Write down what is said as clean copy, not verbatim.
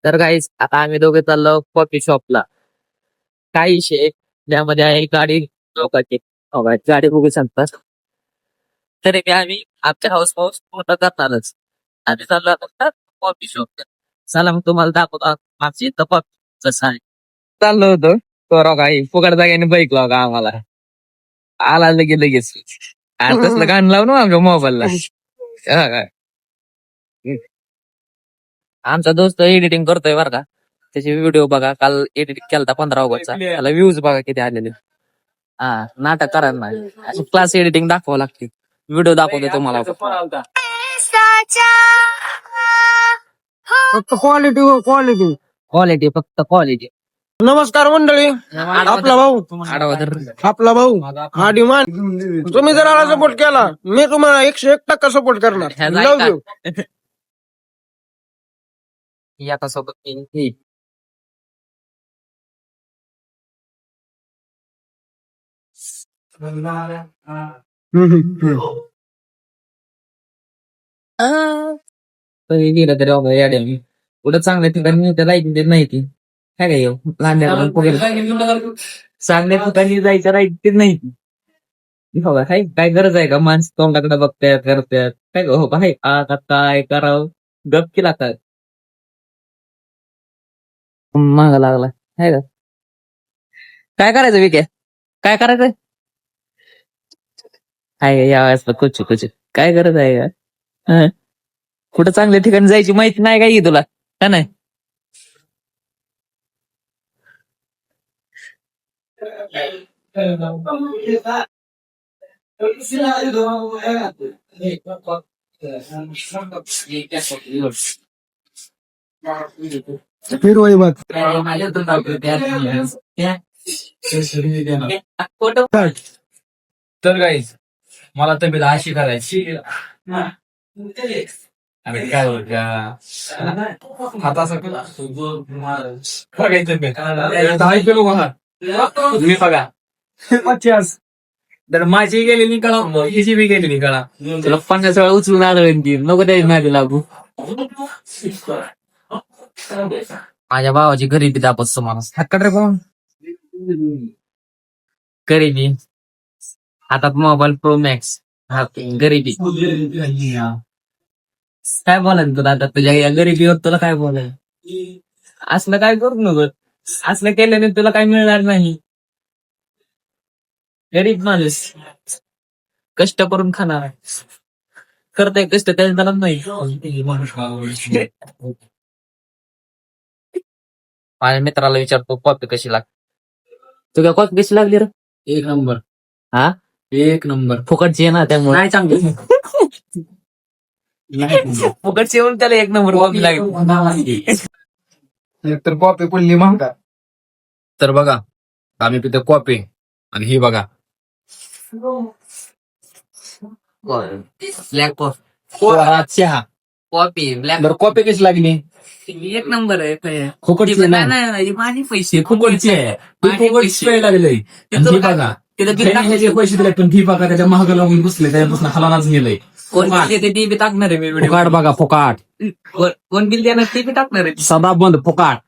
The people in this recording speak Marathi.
तर गाईस आता आम्ही दोघे चाललो कॉफी शॉपला. काय विषय त्यामध्ये आहे गाडी लोकांची. हो का, गाडी बघू शकतात. तरी बी आम्ही आमच्या हाऊस पूर्ण करणारच. आम्ही चाललो आता कॉफी शॉप. चला मग तुम्हाला दाखवतो आमची इथं कॉफी कसं आहे. चाललो होतो तो काही फुकट जाग्याने बाईक लाव का आम्हाला. आला लगेच तसलं गाणं लावून आमच्या मोबाईलला. काय आमचा दोस्त एडिटिंग करतोय बरं का. त्याचे व्हिडिओ बघा, काल एडिटिंग केला 15 ऑगस्टचा. त्याला व्ह्यूज बघा किती आलेले. हा, नाटक करा ना, क्लास एडिटिंग दाखवावं लागते. व्हिडिओ दाखवतो तुम्हाला. फक्त क्वालिटी हो क्वालिटी. क्वालिटी, फक्त क्वालिटी. नमस्कार मंडळी, आपला भाऊ आपला भाऊ हा डिमांड. तुम्ही जर मला सपोर्ट केला मी तुम्हाला 101% सपोर्ट करणार. Love you. या सोबत गेलं तरी बाबा याड्या मी कुठं चांगल्या ठिकाणी लाईटिंग देत नाही ती. काय काय लहान चांगल्या ठिकाणी जायचं राईट ते नाही ती. हो काय काय गरज आहे का माणसं तोंडाकडे बघतायत करतायत काय हो काय आता काय करावं गपकी लागतात. मागा लागला आहे का. काय करायचं विके, काय करायचंय. आहे या वेळेस कुछ काय गरज आहे का. कुठं चांगल्या ठिकाणी जायची माहिती नाही काय तुला का नाही. फिर वही बात. तर गाईज मला तब्येत अशी करायची काय मी बघा तर माझी गेलेली कळा हिची बी गेलेली कळा. तुला 50 वेळा उचलून आलं ती नको त्या नाही लागू. माझ्या भावाची गरीबी दाखवत तुम्हाला. हक्कड रे कोण गरीबी हातात मोबाईल प्रो मॅक्स. गरीबी काय बोलायचं तुला आता तुझ्या या गरीबीवर तुला काय बोलाय. असलं काय करू नको. असलं केल्याने तुला काय मिळणार नाही. गरीब माणूस कष्ट करून खाणार करताय कष्ट त्याला नाही. माझ्या मित्राला विचारतो कॉपी कशी लागते. तुझ्या कॉपी कशी लागली रे. 1 नंबर. हा 1 नंबर. फुकटची आहे ना त्यामुळे नाही चांगली फुकटची येऊन त्याला 1 नंबर कॉपी लागली. तर कॉपी पडली महागा. तर बघा आम्ही पितो कॉपी आणि ही बघा ब्लॅक चहा. कॉपी ब्लॅक बरं कॉपी कशी लागली. 1 नंबर आहे. फुकटची नाही. नाही माझे पैसे फुकटची आहे. फुकटची पेय लागले ही बघा. ह्याचे पैसे दिले पण ही बघा त्याच्या महाग लावून बसले त्याच्यापासून हलानाच गेलंय. कोण ते बी टाकणार आहे मी व्हिडिओ. फुकाट बघा फुकाट. कोण बिल देणार ते बी टाकणार आहे. सदा बंद फुकाट.